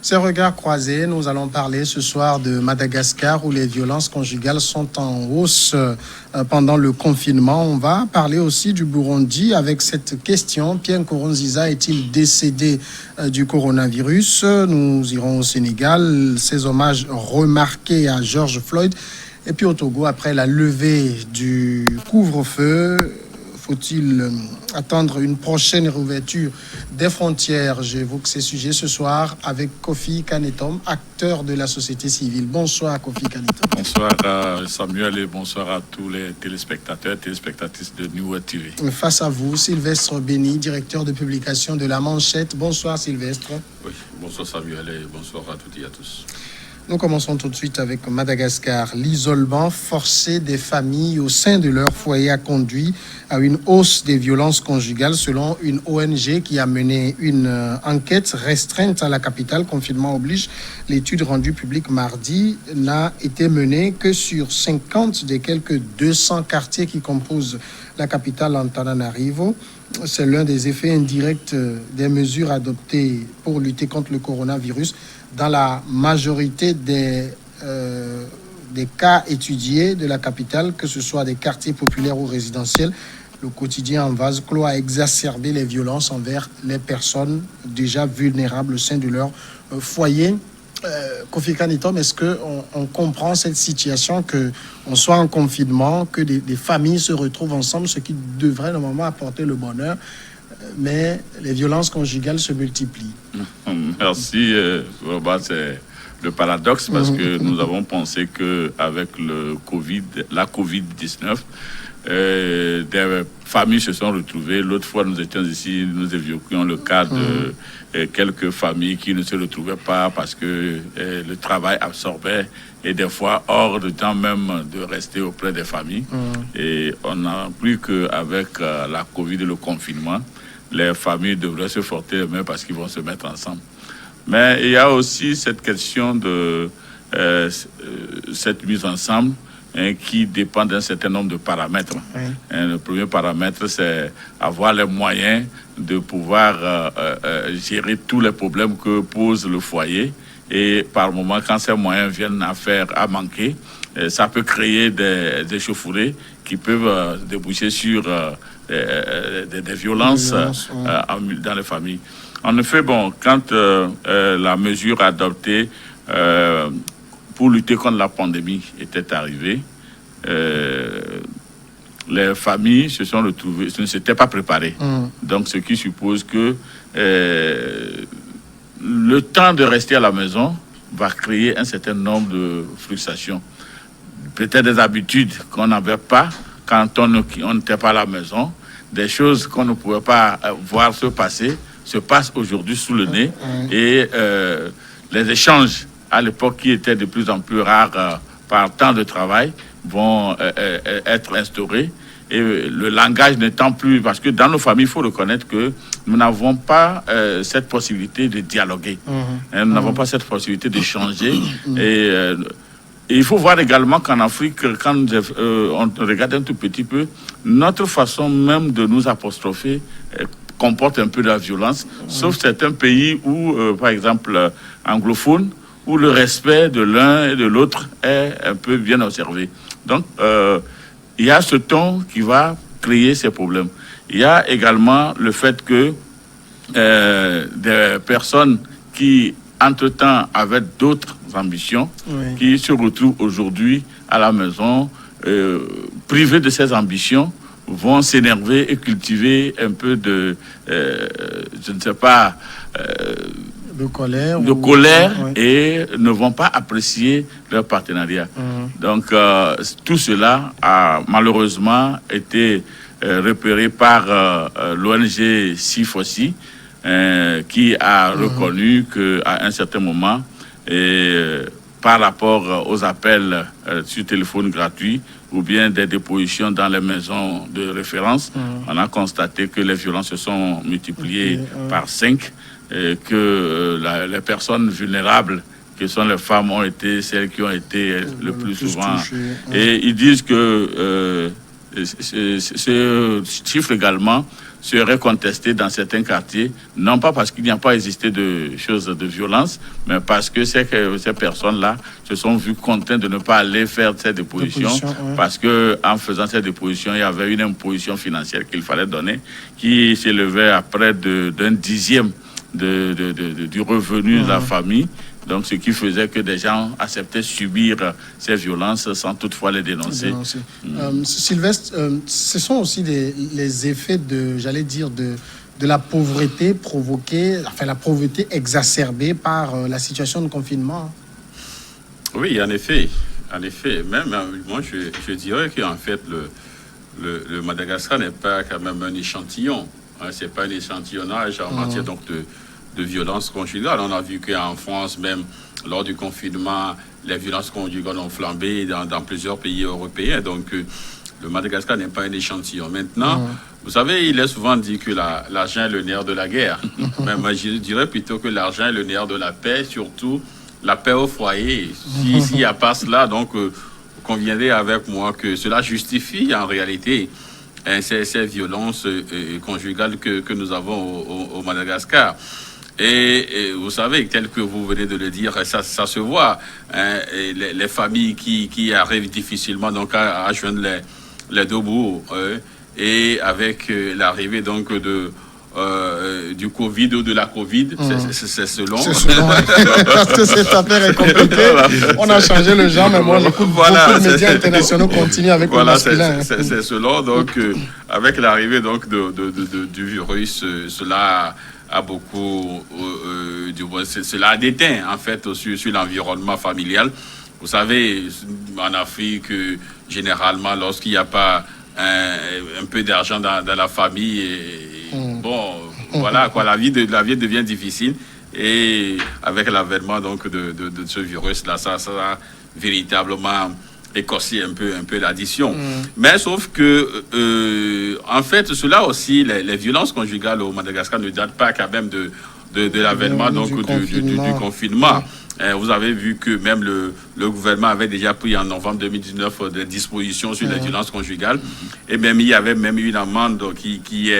Ces regards croisés, nous allons parler ce soir de Madagascar où les violences conjugales sont en hausse pendant le confinement. On va parler aussi du Burundi avec cette question. Pierre Nkurunziza est-il décédé du coronavirus? Nous irons au Sénégal. Ces hommages remarqués à George Floyd. Et puis au Togo, après la levée du couvre-feu, faut-il attendre une prochaine réouverture des frontières? J'évoque ces sujets ce soir avec Kofi Kanetom, acteur de la société civile. Bonsoir Kofi Kanetom. Bonsoir Samuel et bonsoir à tous les téléspectateurs et téléspectatrices de New World TV. Face à vous, Sylvestre Béni, directeur de publication de La Manchette. Bonsoir Sylvestre. Oui, bonsoir Samuel et bonsoir à toutes et à tous. Nous commençons tout de suite avec Madagascar. L'isolement forcé des familles au sein de leur foyer a conduit à une hausse des violences conjugales selon une ONG qui a mené une enquête restreinte à la capitale. Confinement oblige. L'étude rendue publique mardi n'a été menée que sur 50 des quelques 200 quartiers qui composent la capitale Antananarivo. C'est l'un des effets indirects des mesures adoptées pour lutter contre le coronavirus. Dans la majorité des cas étudiés de la capitale, que ce soit des quartiers populaires ou résidentiels, le quotidien en vase clos a exacerbé les violences envers les personnes déjà vulnérables au sein de leur foyer. Kofi Kanetom, est-ce qu'on comprend cette situation, qu'on soit en confinement, que des familles se retrouvent ensemble, ce qui devrait normalement apporter le bonheur, mais les violences conjugales se multiplient? Merci, Robert. C'est le paradoxe parce que nous avons pensé qu'avec la Covid-19, des familles se sont retrouvées. L'autre fois, nous étions ici, nous évoquions le cas de quelques familles qui ne se retrouvaient pas parce que le travail absorbait et des fois hors de temps même de rester auprès des familles. Et on a appris qu'avec la Covid et le confinement, les familles devraient se frotter les mains parce qu'ils vont se mettre ensemble. Mais il y a aussi cette question de cette mise ensemble qui dépend d'un certain nombre de paramètres. Le premier paramètre, c'est avoir les moyens de pouvoir gérer tous les problèmes que pose le foyer. Et par moment, quand ces moyens viennent à manquer, ça peut créer des échauffourées qui peuvent déboucher sur des violences dans les familles. En effet, quand la mesure adoptée pour lutter contre la pandémie était arrivée, les familles se sont retrouvées, ne s'étaient pas préparées. Donc, ce qui suppose que le temps de rester à la maison va créer un certain nombre de frustrations. Peut-être des habitudes qu'on n'avait pas quand on n'était pas à la maison, des choses qu'on ne pouvait pas voir se passer, se passent aujourd'hui sous le nez. Et les échanges à l'époque qui étaient de plus en plus rares par temps de travail vont être instaurés. Et le langage n'étant plus... Parce que dans nos familles, il faut reconnaître que nous n'avons pas cette possibilité de dialoguer. Nous n'avons pas cette possibilité d'échanger. Et il faut voir également qu'en Afrique, quand on regarde un tout petit peu, notre façon même de nous apostropher comporte un peu de la violence, sauf certains pays où, par exemple, anglophones, où le respect de l'un et de l'autre est un peu bien observé. Donc, il y a ce ton qui va créer ces problèmes. Il y a également le fait que des personnes qui, entre-temps, avaient d'autres ambitions, qui se retrouvent aujourd'hui à la maison, privées de ces ambitions, vont s'énerver et cultiver un peu de, je ne sais pas, de colère, et ne vont pas apprécier leur partenariat. Donc, tout cela a malheureusement été repéré par l'ONG C4C, qui a reconnu qu'à un certain moment, par rapport aux appels sur téléphone gratuit ou bien des dépositions dans les maisons de référence, on a constaté que les violences se sont multipliées par 5, que les personnes vulnérables, que sont les femmes, ont été celles qui ont été le plus souvent. Et ils disent que ce chiffre également serait contesté dans certains quartiers, non pas parce qu'il n'y a pas existé de choses de violence, mais parce que ces personnes-là se sont vues contraintes de ne pas aller faire ces dépositions, parce que en faisant ces dépositions, il y avait une imposition financière qu'il fallait donner, qui s'élevait à près d'un dixième du revenu de la famille. Donc, ce qui faisait que des gens acceptaient subir ces violences sans toutefois les dénoncer. Sylvestre, ce sont aussi les effets de la pauvreté provoquée, enfin la pauvreté exacerbée par la situation de confinement. Oui, en effet. Même, moi, je dirais qu'en fait, le Madagascar n'est pas quand même un échantillon. Ce n'est pas un échantillonnage en matière donc de violence conjugale. On a vu qu'en France, même lors du confinement, les violences conjugales ont flambé dans plusieurs pays européens. Donc, le Madagascar n'est pas un échantillon. Maintenant, vous savez, il est souvent dit que l'argent est le nerf de la guerre. Mais moi, je dirais plutôt que l'argent est le nerf de la paix, surtout la paix au foyer. S'il n'y a pas cela, donc, vous conviendrez avec moi que cela justifie en réalité ces violences conjugales que nous avons au Madagascar. Et vous savez, tel que vous venez de le dire, ça se voit. Les familles qui arrivent difficilement donc à joindre les deux bouts. Et avec l'arrivée donc du Covid ou de la Covid, c'est selon. C'est selon. Parce que cette affaire est compliquée. On a changé le genre, mais moi, j'écoute beaucoup de médias internationaux continuent avec le masculin. C'est selon. Donc, avec l'arrivée donc du virus, cela a beaucoup, cela a déteint en fait sur l'environnement familial. Vous savez, en Afrique, généralement, lorsqu'il n'y a pas un peu d'argent dans la famille, voilà quoi, la vie devient difficile. Et avec l'avènement donc de ce virus-là, ça a véritablement écorcer un peu l'addition. Mais sauf que, en fait, cela aussi, les violences conjugales au Madagascar ne datent pas quand même de l'avènement donc du confinement. Vous avez vu que même le gouvernement avait déjà pris en novembre 2019 des dispositions sur les violences conjugales. Et même il y avait même une amende qui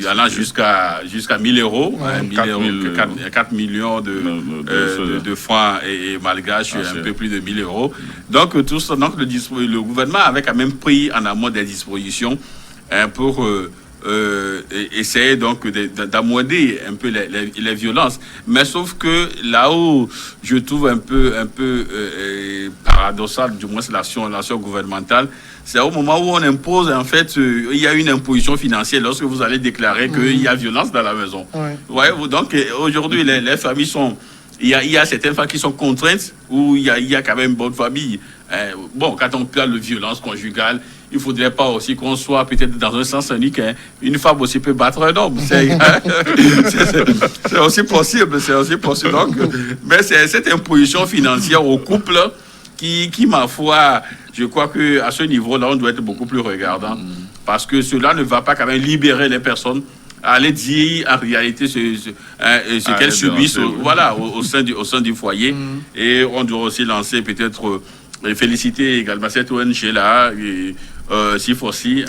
allant jusqu'à 1000 euros, 4 millions de francs et malgaches, un peu plus de 1000 euros. Donc tout ça, donc le gouvernement avait quand même pris en amont des dispositions pour essayer donc d'amoindrir un peu les violences. Mais sauf que là où je trouve un peu paradoxal, du moins c'est l'action gouvernementale, c'est au moment où on impose, en fait, il y a une imposition financière lorsque vous allez déclarer qu'il y a violence dans la maison. Ouais, donc aujourd'hui, les familles sont... Il y a certaines familles qui sont contraintes où il y a quand même une bonne famille. Quand on parle de violence conjugale, il ne faudrait pas aussi qu'on soit peut-être dans un sens unique. Une femme aussi peut battre un homme. C'est aussi possible. Donc, mais c'est cette imposition financière au couple qui, ma foi, je crois qu'à ce niveau-là, on doit être beaucoup plus regardant. Parce que cela ne va pas quand même libérer les personnes à aller dire en réalité ce qu'elles subissent au sein du foyer. Et on doit aussi lancer peut-être féliciter également cette ONG-là, C4C,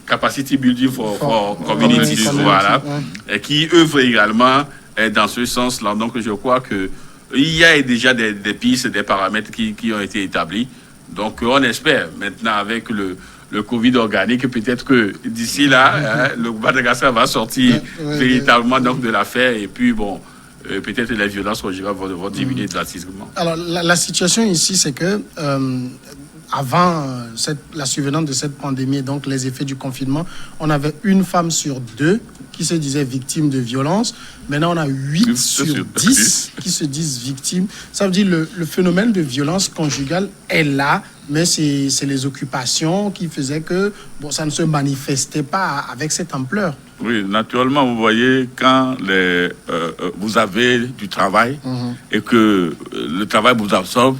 Capacity Building for Communities, qui œuvre également dans ce sens-là. Donc je crois que il y a déjà des pistes, des paramètres qui ont été établis. Donc on espère maintenant avec le Covid organique, peut-être que d'ici là, le Madagascar va sortir véritablement donc de l'affaire et puis peut-être les violences conjugales vont diminuer drastiquement. Alors la situation ici, c'est que avant la survenance de cette pandémie et donc les effets du confinement, on avait une femme sur 2 qui se disait victime de violence. Maintenant, on a 8 sur 10 qui se disent victimes. Ça veut dire que le phénomène de violence conjugale est là, mais c'est les occupations qui faisaient que ça ne se manifestait pas avec cette ampleur. Oui, naturellement, vous voyez, quand vous avez du travail et que le travail vous absorbe,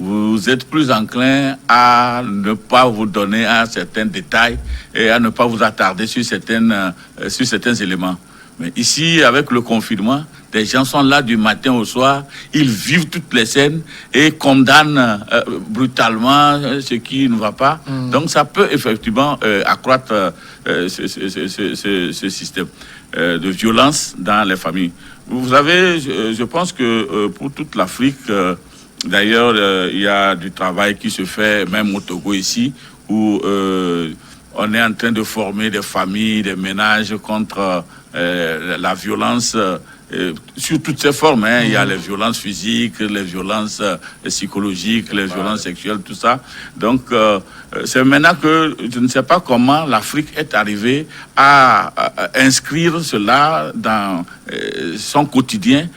vous êtes plus enclin à ne pas vous donner à certains détails et à ne pas vous attarder sur certains éléments. Mais ici, avec le confinement, Des gens sont là du matin au soir, ils vivent toutes les scènes et condamnent brutalement ce qui ne va pas. Donc ça peut effectivement accroître ce système de violence dans les familles. Vous savez, je pense que pour toute l'Afrique, d'ailleurs, il y a du travail qui se fait, même au Togo ici, où on est en train de former des familles, des ménages contre la violence sur toutes ses formes. Il y a les violences physiques, les violences psychologiques, les violences sexuelles, tout ça. Donc, c'est maintenant que je ne sais pas comment l'Afrique est arrivée à inscrire cela dans son quotidien,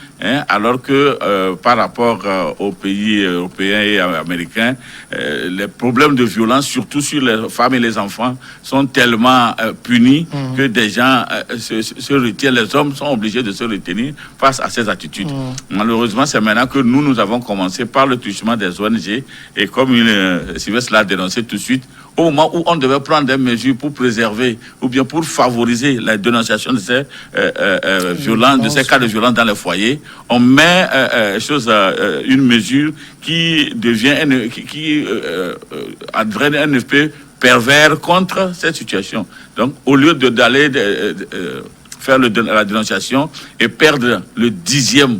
alors que par rapport aux pays européens et américains, les problèmes de violence, surtout sur les femmes et les enfants, sont tellement punis que des gens se retiennent, les hommes sont obligés de se retenir face à ces attitudes. Malheureusement, c'est maintenant que nous avons commencé par le touchement des ONG, et comme Sylvestre l'a dénoncé tout de suite, au moment où on devait prendre des mesures pour préserver ou bien pour favoriser la dénonciation de ces violences, de ces cas de violence dans les foyers, on met une mesure qui devient qui entraîne un effet pervers contre cette situation. Donc, au lieu d'aller faire la dénonciation et perdre le 10e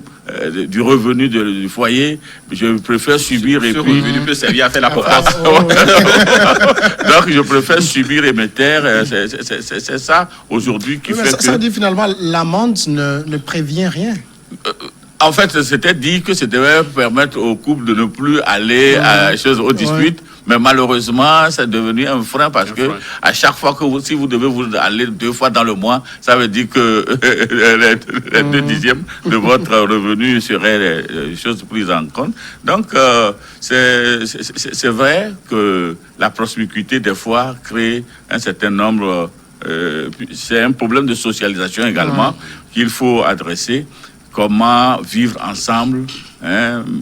du revenu du foyer, je préfère subir et puis... revenu peut servir à faire la paperasse. Donc, je préfère subir et me taire. C'est ça, aujourd'hui, qui fait que... Ça dit finalement, l'amende ne prévient rien. En fait, c'était dit que ça devait permettre aux couples de ne plus aller aux disputes. Mais malheureusement, c'est devenu un frein parce que à chaque fois que si vous devez vous aller 2 fois dans le mois, ça veut dire que les 2 dixièmes de votre revenu seraient les choses prises en compte. Donc, c'est vrai que la promiscuité, des fois, crée un certain nombre... c'est un problème de socialisation également qu'il faut adresser. Comment vivre ensemble,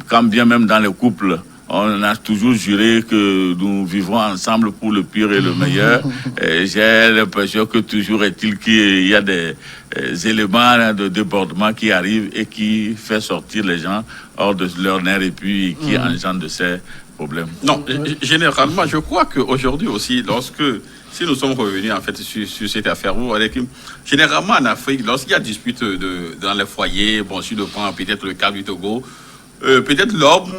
quand bien même dans les couples, on a toujours juré que nous vivons ensemble pour le pire et le meilleur. J'ai l'impression que toujours est-il qu'il y a des éléments de débordement qui arrivent et qui fait sortir les gens hors de leur nerf et puis qui engendrent de ces problèmes. Non, généralement, je crois qu'aujourd'hui aussi, si nous sommes revenus en fait sur cette affaire, généralement en Afrique, lorsqu'il y a dispute dans les foyers, bon, si on prend peut-être le cas du Togo, peut-être l'homme,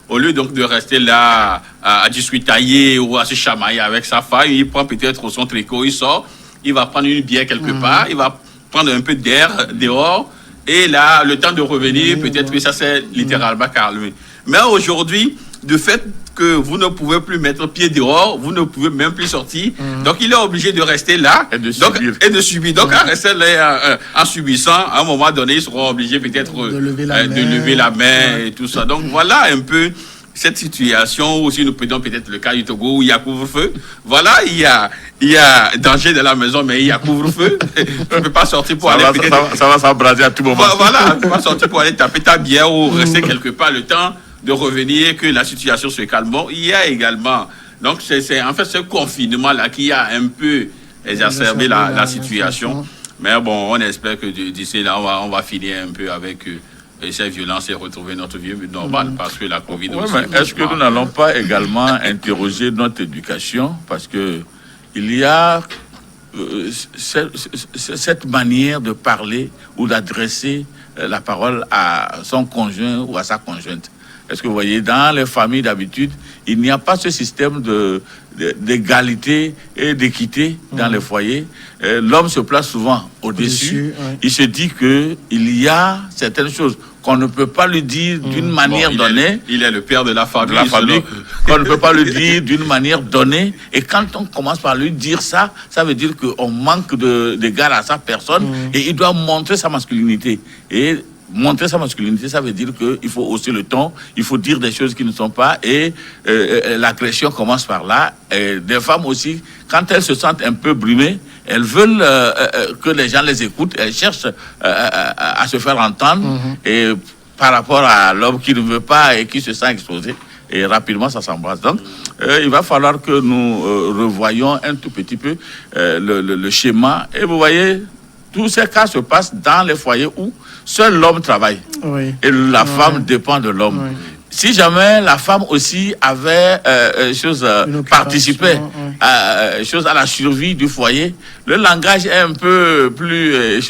au lieu donc de rester là à discutailler ou à se chamailler avec sa femme, il prend peut-être son tricot, il sort, il va prendre une bière quelque part, il va prendre un peu d'air dehors, et là, le temps de revenir, peut-être que ça s'est littéralement calmé. Mais aujourd'hui, de fait que vous ne pouvez plus mettre pied dehors, vous ne pouvez même plus sortir. Donc, il est obligé de rester là et de subir. Donc, en restant là, en subissant, à un moment donné, ils seront obligés peut-être de lever la main et tout ça. Donc, voilà un peu cette situation. Aussi, nous prenons peut-être le cas du Togo où il y a couvre-feu. Voilà, il y a danger dans la maison, mais il y a couvre-feu. Tu ne peux pas sortir pour aller... Ça va s'embraser à tout moment. Voilà, tu ne peux pas sortir pour aller taper ta bière ou rester quelque part le temps de revenir, que la situation se calme. Bon, il y a également... Donc, c'est en fait ce confinement-là qui a un peu exacerbé la situation. Mais bon, on espère que d'ici là, on va finir un peu avec ces violences et retrouver notre vie normale, parce que la Covid aussi... Mais est-ce que nous n'allons pas également interroger notre éducation? Parce que il y a cette manière de parler ou d'adresser la parole à son conjoint ou à sa conjointe. Est-ce que vous voyez, dans les familles d'habitude, il n'y a pas ce système d'égalité et d'équité dans les foyers. L'homme se place souvent au-dessus. Il se dit qu'il y a certaines choses qu'on ne peut pas lui dire d'une manière donnée. Il est le père de la famille. Qu'on ne peut pas lui dire d'une manière donnée. Et quand on commence par lui dire ça, ça veut dire qu'on manque d'égard à sa personne et il doit montrer sa masculinité. Et montrer sa masculinité, ça veut dire qu'il faut hausser le ton, il faut dire des choses qui ne sont pas, et l'agression commence par là. Et des femmes aussi, quand elles se sentent un peu brimées, elles veulent que les gens les écoutent, elles cherchent à se faire entendre, et par rapport à l'homme qui ne veut pas et qui se sent exposé, et rapidement ça s'embrasse. Donc il va falloir que nous revoyions un tout petit peu le schéma, et vous voyez, tous ces cas se passent dans les foyers où seul l'homme travaille. Oui. Et la femme dépend de l'homme. Oui. Si jamais la femme aussi avait participé à la survie du foyer, le langage est un peu plus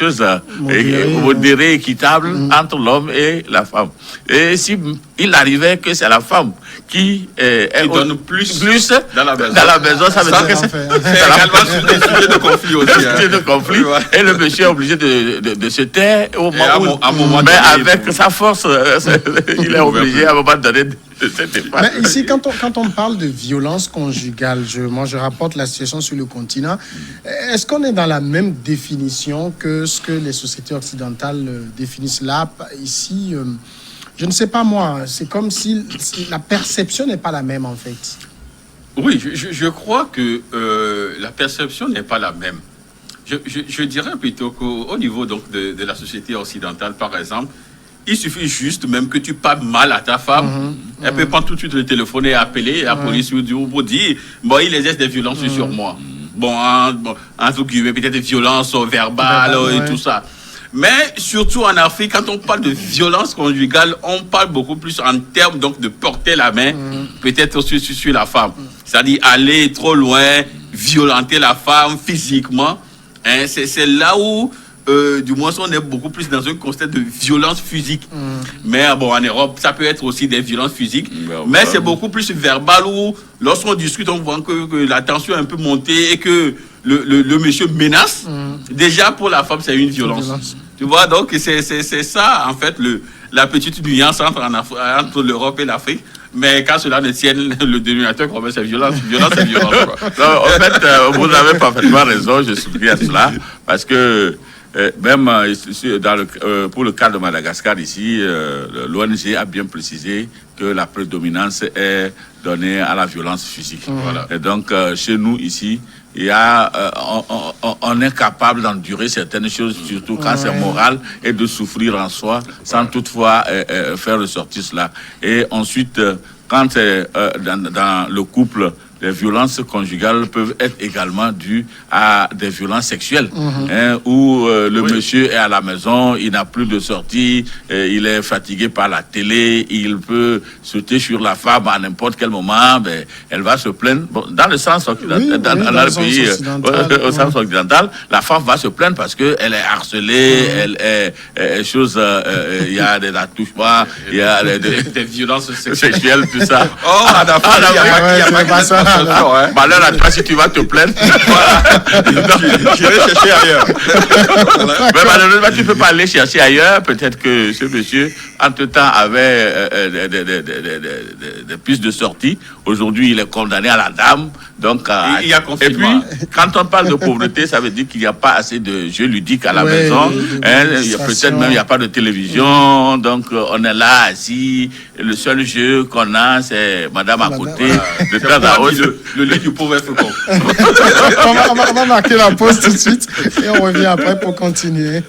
modéré, équitable entre l'homme et la femme. Et si il arrivait que c'est la femme qui donne plus dans la maison, ça veut dire que c'est également sur des sujets de conflit aussi. Sujets de conflit. Et le monsieur est obligé de se taire au moment où, mais avec sa force, il est obligé à un moment donné de mais ici, quand on parle de violence conjugale, je rapporte la situation sur le continent. Est-ce qu'on est dans la même définition que ce que les sociétés occidentales définissent là? Ici, je ne sais pas moi, c'est comme si la perception n'est pas la même en fait. Oui, je crois que la perception n'est pas la même. Je dirais plutôt qu'au niveau donc, de la société occidentale, par exemple, il suffit juste même que tu parles mal à ta femme. Elle peut prendre tout de suite le téléphone et appeler la police pour dire bon, il exerce des violences sur moi. Bon, entre guillemets, peut-être des violences verbales et tout ça. Mais surtout en Afrique, quand on parle de violence conjugale, on parle beaucoup plus en termes donc, de porter la main, peut-être aussi sur la femme. C'est-à-dire aller trop loin, violenter la femme physiquement. Hein, c'est là où du moins on est beaucoup plus dans un contexte de violence physique. Mais bon, en Europe, ça peut être aussi des violences physiques. Mais c'est beaucoup plus verbal où, lorsqu'on discute, on voit que la tension est un peu montée et que le monsieur menace. Déjà, pour la femme, c'est une violence. Tu vois, donc c'est ça, en fait, la petite nuance entre l'Europe et l'Afrique. Mais quand cela ne tienne, le dénominateur commun, c'est violence. Violence, c'est violence. Non, en fait, vous avez parfaitement raison, je souscris à cela, parce que même pour le cas de Madagascar ici, l'ONG a bien précisé que la prédominance est donnée à la violence physique. Voilà. Et donc, chez nous ici, on est capable d'endurer certaines choses, surtout quand c'est moral, et de souffrir en soi, sans toutefois faire ressortir cela. Et ensuite, quand c'est dans le couple, les violences conjugales peuvent être également dues à des violences sexuelles, où le monsieur est à la maison, il n'a plus de sortie, il est fatigué par la télé, il peut sauter sur la femme à n'importe quel moment, elle va se plaindre. Bon, dans le sens occidental, dans le pays, au sens occidental, la femme va se plaindre parce qu'elle est harcelée, elle est il y a des attouchements, il y a des violences sexuelles, tout ça. Oh, en Afrique, il n'y a pas ça. Malheur à toi si tu vas te plaindre. J'irai chercher ailleurs. Mais malheureusement, tu ne peux pas aller chercher ailleurs. Peut-être que ce monsieur, entre-temps, avait des pistes de sortie. Aujourd'hui, il est condamné à la dame. Donc, il y a et puis, quand on parle de pauvreté, ça veut dire qu'il n'y a pas assez de jeux ludiques à la maison. Peut-être même il n'y a pas de télévision. Donc, on est là assis. Le seul jeu qu'on a, c'est madame à côté. De temps à autre. Le lit du pauvre faucon. On va marquer la pause tout de suite et on revient après pour continuer.